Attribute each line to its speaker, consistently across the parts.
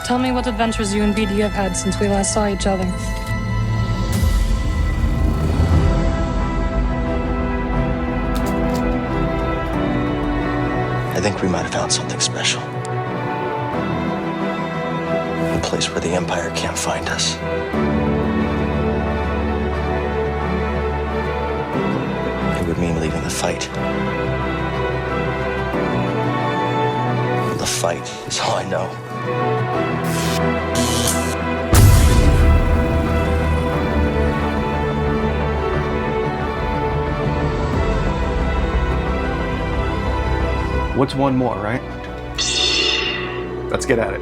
Speaker 1: Tell me what adventures you and BD have had since we last saw each other.
Speaker 2: I think we might have found something special. A place where the Empire can't find us. It would mean leaving the fight. The fight is all I know.
Speaker 3: What's one more, right? Let's get at it.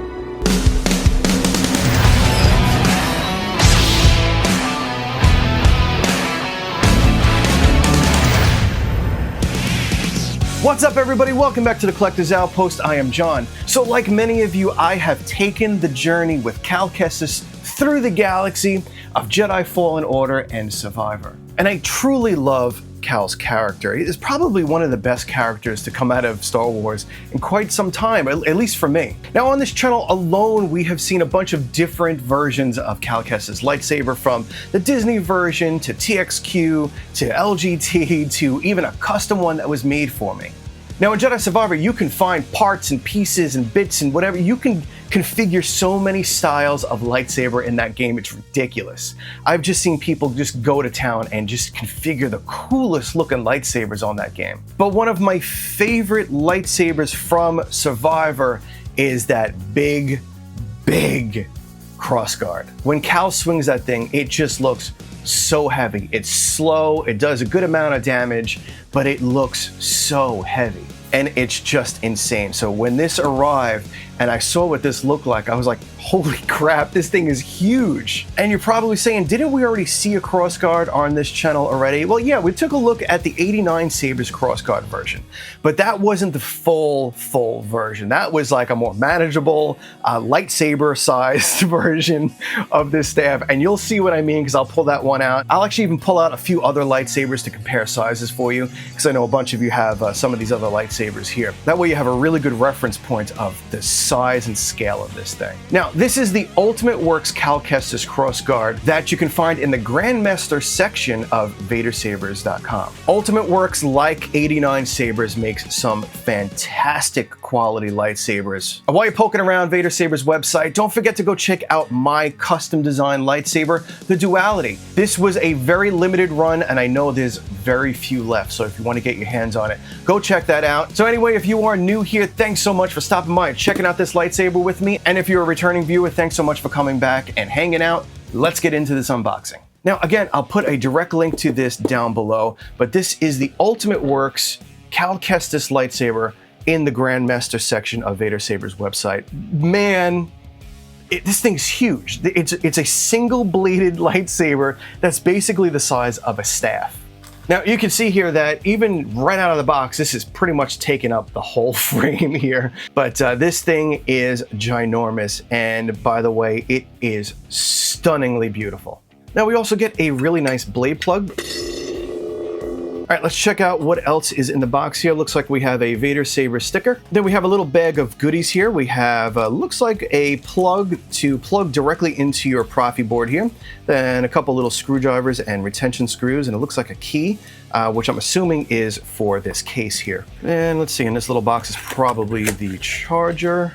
Speaker 3: What's up, everybody? Welcome back to the Collector's Outpost. I am John. So like many of you, I have taken the journey with Cal Kestis through the galaxy of Jedi Fallen Order and Survivor. And I truly love Cal's character. He is probably one of the best characters to come out of Star Wars in quite some time, at least for me. Now on this channel alone, we have seen a bunch of different versions of Cal Kestis' lightsaber, from the Disney version to TXQ to LGT to even a custom one that was made for me. Now in Jedi Survivor, you can find parts and pieces and bits and whatever. You can configure so many styles of lightsaber in that game, it's ridiculous. I've just seen people just go to town and just configure the coolest looking lightsabers on that game. But one of my favorite lightsabers from Survivor is that big Crossguard. When Cal swings that thing, it just looks so heavy. It's slow, it does a good amount of damage, but it looks so heavy. And it's just insane. So when this arrived and I saw what this looked like, I was like, holy crap, this thing is huge. And you're probably saying, didn't we already see a Crossguard on this channel already? Well, yeah, we took a look at the 89 Sabers Crossguard version, but that wasn't the full version. That was like a more manageable, lightsaber sized version of this staff. And you'll see what I mean, because I'll pull that one out. I'll actually even pull out a few other lightsabers to compare sizes for you, because I know a bunch of you have some of these other lightsabers here. That way you have a really good reference point of the size and scale of this thing. Now, this is the Ultimate Works Cal Kestis Crossguard that you can find in the Grandmaster section of VaderSabers.com. Ultimate Works, like 89 Sabers, makes some fantastic quality lightsabers. While you're poking around Vader Sabers' website, don't forget to go check out my custom designed lightsaber, the Duality. This was a very limited run, and I know there's very few left, so if you want to get your hands on it, go check that out. So anyway, if you are new here, thanks so much for stopping by and checking out this lightsaber with me. And if you're a returning viewer, thanks so much for coming back and hanging out. Let's get into this unboxing. Now, again, I'll put a direct link to this down below, but this is the Ultimate Works Cal Kestis lightsaber in the Grandmaster section of Vader Sabers' website. Man, this thing's huge. It's a single-bladed lightsaber that's basically the size of a staff. Now you can see here that even right out of the box, this is pretty much taking up the whole frame here. But this thing is ginormous, and by the way, it is stunningly beautiful. Now we also get a really nice blade plug. All right, let's check out what else is in the box here. Looks like we have a Vader Saber sticker. Then we have a little bag of goodies here. We have, looks like a plug to plug directly into your Profi board here. Then a couple little screwdrivers and retention screws, and it looks like a key, which I'm assuming is for this case here. And let's see, in this little box is probably the charger.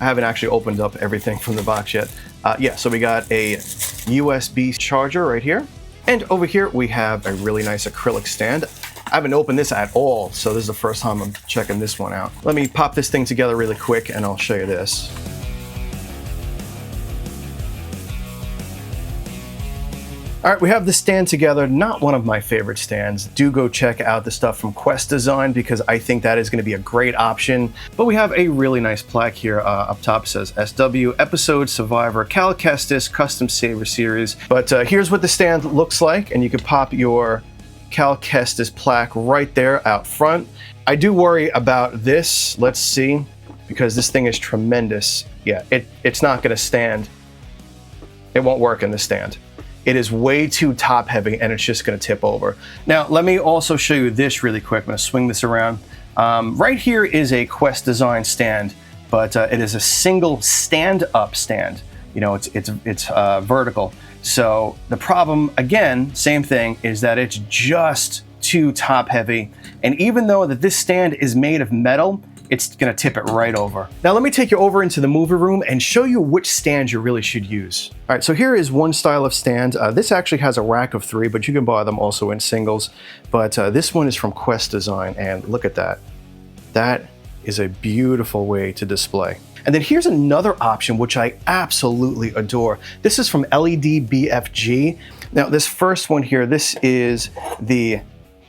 Speaker 3: I haven't actually opened up everything from the box yet. Yeah, so we got a USB charger right here. And over here, we have a really nice acrylic stand. I haven't opened this at all, so this is the first time I'm checking this one out. Let me pop this thing together really quick and I'll show you this. All right, we have the stand together. Not one of my favorite stands. Do go check out the stuff from Quest Design, because I think that is going to be a great option. But we have a really nice plaque here up top. It says SW Episode Survivor Cal Kestis Custom Saber Series. But here's what the stand looks like, and you can pop your Cal Kestis plaque right there out front. I do worry about this. Let's see, because this thing is tremendous. Yeah, it's not going to stand. It won't work in the stand. It is way too top heavy and it's just gonna tip over. Now, let me also show you this really quick. I'm gonna swing this around. Right here is a Quest Design stand but it is a single stand-up stand. You know, it's vertical. So the problem, again, same thing, is that it's just too top heavy. And even though that this stand is made of metal, it's gonna tip it right over. Now let me take you over into the movie room and show you which stand you really should use. All right, so here is one style of stand. This actually has a rack of 3, but you can buy them also in singles. But this one is from Quest Design, and look at that. That is a beautiful way to display. And then here's another option, which I absolutely adore. This is from LEDBFG. Now this first one here, this is the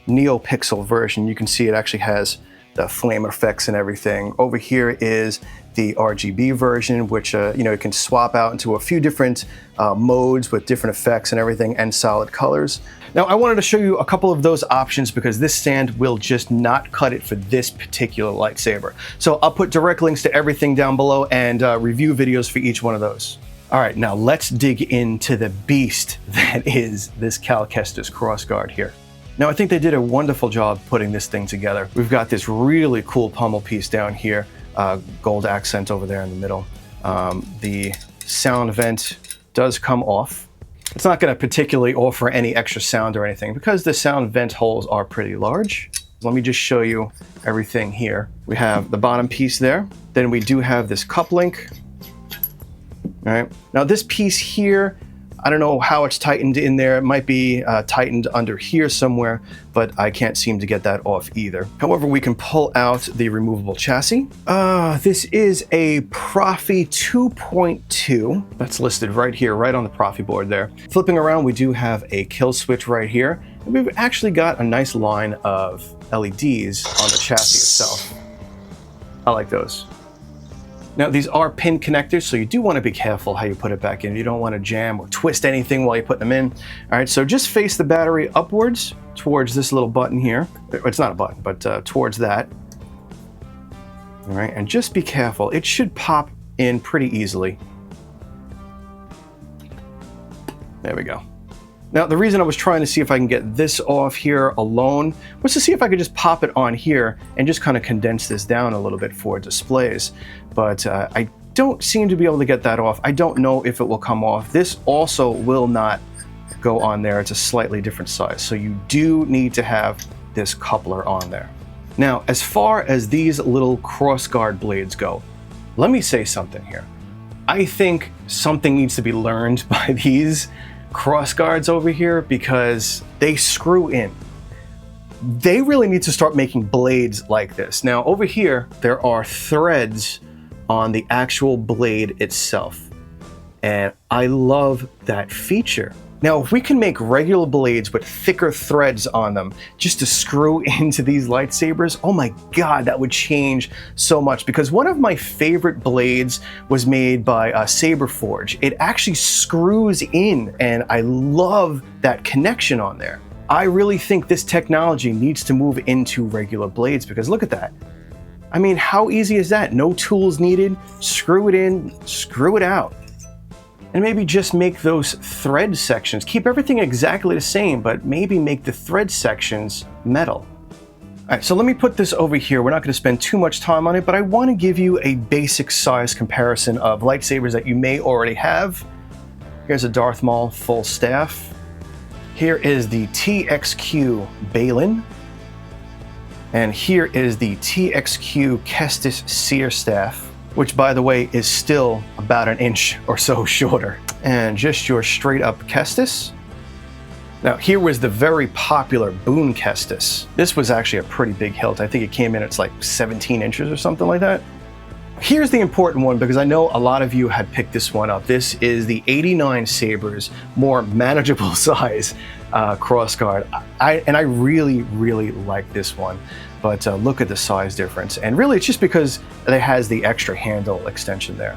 Speaker 3: NeoPixel version. You can see it actually has the flame effects and everything. Over here is the RGB version, which you know, it can swap out into a few different modes with different effects and everything, and solid colors. Now I wanted to show you a couple of those options because this stand will just not cut it for this particular lightsaber. So I'll put direct links to everything down below and review videos for each one of those. All right, now let's dig into the beast that is this Kestis Crossguard here. Now I think they did a wonderful job putting this thing together. We've got this really cool pommel piece down here, gold accent over there in the middle. The sound vent does come off. It's not going to particularly offer any extra sound or anything because the sound vent holes are pretty large. Let me just show you everything here. We have the bottom piece there. Then we do have this cup link. All right. Now this piece here, I don't know how it's tightened in there. It might be tightened under here somewhere, but I can't seem to get that off either. However, we can pull out the removable chassis. This is a Profi 2.2. That's listed right here, right on the Profi board there. Flipping around, we do have a kill switch right here. And we've actually got a nice line of LEDs on the chassis itself. I like those. Now these are pin connectors, so you do want to be careful how you put it back in. You don't want to jam or twist anything while you're putting them in. All right, so just face the battery upwards towards this little button here. It's not a button, but towards that. All right, and just be careful. It should pop in pretty easily. There we go. Now, the reason I was trying to see if I can get this off here alone was to see if I could just pop it on here and just kind of condense this down a little bit for displays. But I don't seem to be able to get that off. I don't know if it will come off. This also will not go on there. It's a slightly different size. So you do need to have this coupler on there. Now, as far as these little crossguard blades go, let me say something here. I think something needs to be learned by these crossguards over here because they screw in. They really need to start making blades like this. Now over here, there are threads on the actual blade itself. And I love that feature. Now, if we can make regular blades with thicker threads on them just to screw into these lightsabers, oh my God, that would change so much. Because one of my favorite blades was made by Saber Forge. It actually screws in, and I love that connection on there. I really think this technology needs to move into regular blades because look at that. I mean, how easy is that? No tools needed, screw it in, screw it out. And maybe just make those thread sections. Keep everything exactly the same, but maybe make the thread sections metal. All right, so let me put this over here. We're not going to spend too much time on it, but I want to give you a basic size comparison of lightsabers that you may already have. Here's a Darth Maul full staff. Here is the TXQ Balin. And here is the TXQ Kestis Seer staff, which by the way is still about an inch or so shorter. And just your straight up Kestis. Now here was the very popular Boon Kestis. This was actually a pretty big hilt. I think it came in, it's like 17 inches or something like that. Here's the important one because I know a lot of you had picked this one up. This is the 89 Sabers, more manageable size crossguard. And I really, really like this one. But look at the size difference. And really it's just because it has the extra handle extension there.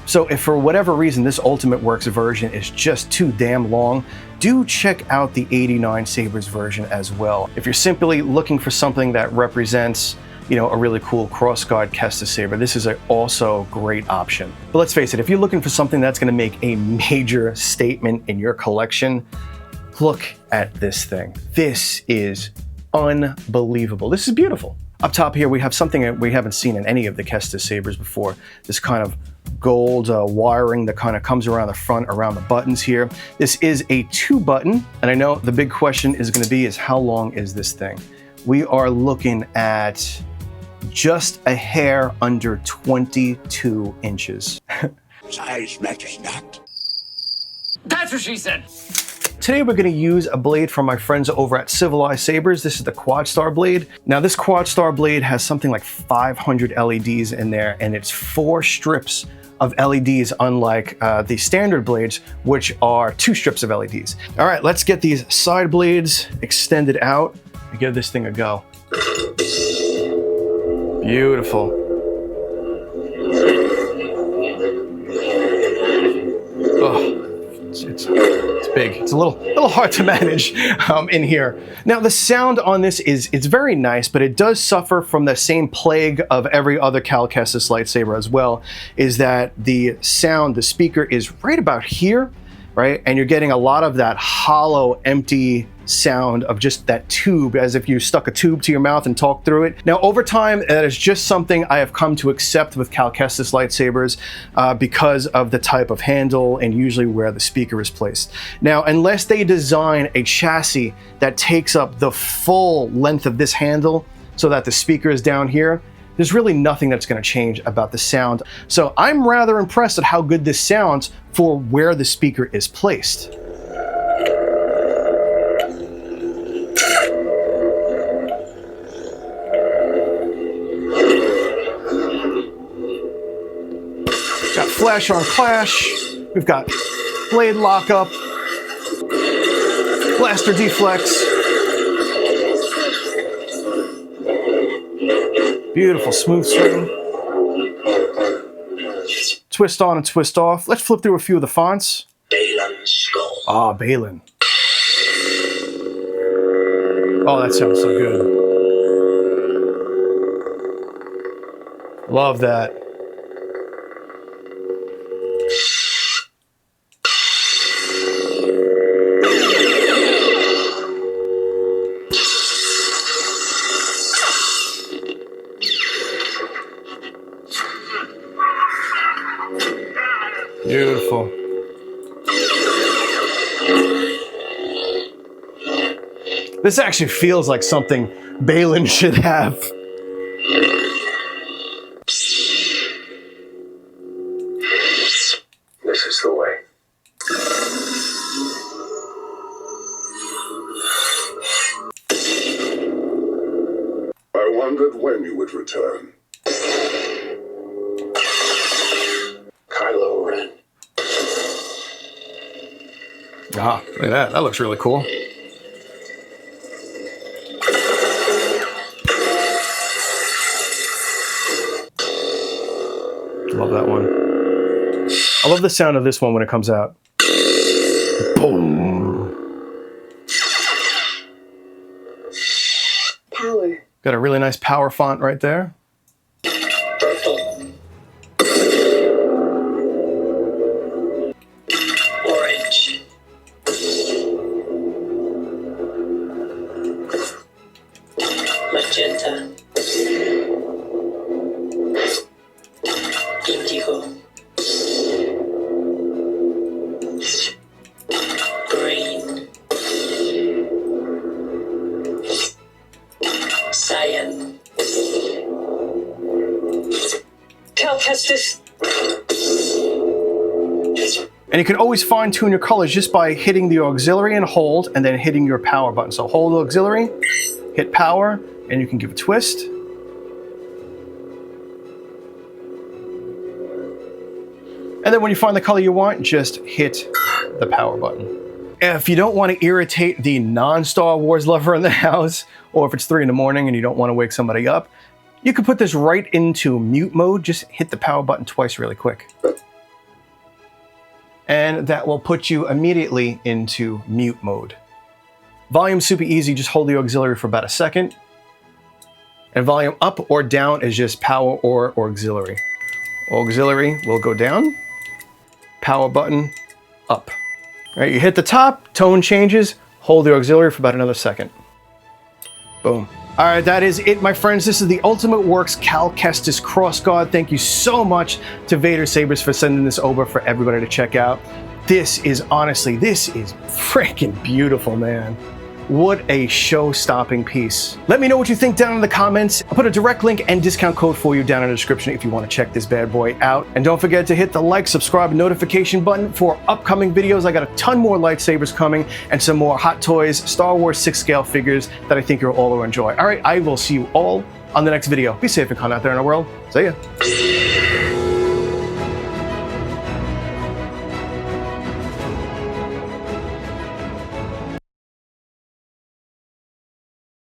Speaker 3: So if for whatever reason this Ultimate Works version is just too damn long, do check out the 89 Sabers version as well. If you're simply looking for something that represents, you know, a really cool crossguard Kestis saber, this is also a great option. But let's face it, if you're looking for something that's going to make a major statement in your collection, look at this thing. This is unbelievable. This is beautiful. Up top here, we have something that we haven't seen in any of the Kestis Sabers before. This kind of gold wiring that kind of comes around the front, around the buttons here. This is a 2-button, and I know the big question is going to be is how long is this thing? We are looking at just a hair under 22 inches.
Speaker 4: Size matters not.
Speaker 5: That's what she said.
Speaker 3: Today we're going to use a blade from my friends over at Civilized Sabers. This is the Quad Star blade. Now this Quad Star blade has something like 500 LEDs in there, and it's 4 strips of LEDs, unlike the standard blades, which are 2 strips of LEDs. All right, let's get these side blades extended out and give this thing a go. Beautiful. Oh, it's big. It's a little hard to manage in here. Now the sound on this it's very nice, but it does suffer from the same plague of every other Cal Kestis lightsaber as well, is that the sound, the speaker is right about here, right? And you're getting a lot of that hollow, empty sound of just that tube, as if you stuck a tube to your mouth and talked through it. Now, over time, that is just something I have come to accept with Cal Kestis lightsabers because of the type of handle and usually where the speaker is placed. Now, unless they design a chassis that takes up the full length of this handle so that the speaker is down here, there's really nothing that's going to change about the sound. So I'm rather impressed at how good this sounds for where the speaker is placed. Got flash on clash, we've got blade lockup, blaster deflex, beautiful smooth swing, twist on and twist off. Let's flip through a few of the fonts.
Speaker 4: Balin's skull.
Speaker 3: Ah, Balin. Oh, that sounds so good. Love that. Beautiful. This actually feels like something Balin should have.
Speaker 4: This is the way. I wondered when you would return. Kylo Ren.
Speaker 3: Ah, look at that. That looks really cool. Love that one. I love the sound of this one when it comes out. Boom.
Speaker 6: Power.
Speaker 3: Got a really nice power font right there.
Speaker 4: Orange. Magenta. Indigo. Green. Cyan. Cal Kestis.
Speaker 3: And you can always fine tune your colors just by hitting the auxiliary and hold, and then hitting your power button. So hold the auxiliary, hit power, and you can give a twist. And then when you find the color you want, just hit the power button. If you don't want to irritate the non-Star Wars lover in the house, or if it's 3 in the morning and you don't want to wake somebody up, you can put this right into mute mode. Just hit the power button twice really quick. And that will put you immediately into mute mode. Volume's super easy, just hold the auxiliary for about a second. And volume up or down is just power or auxiliary. Auxiliary will go down, power button up. All right, you hit the top, tone changes, hold the auxiliary for about another second. Boom. All right, that is it, my friends. This is the Ultimate Works Cal Kestis Crossguard. Thank you so much to Vader Sabers for sending this over for everybody to check out. This is freaking beautiful, man. What a show-stopping piece. Let me know what you think down in the comments. I'll put a direct link and discount code for you down in the description if you want to check this bad boy out. And don't forget to hit the like, subscribe, and notification button for upcoming videos. I got a ton more lightsabers coming and some more Hot Toys Star Wars 6-scale figures that I think you'll all enjoy. All right, I will see you all on the next video. Be safe and kind out there in the world. See ya.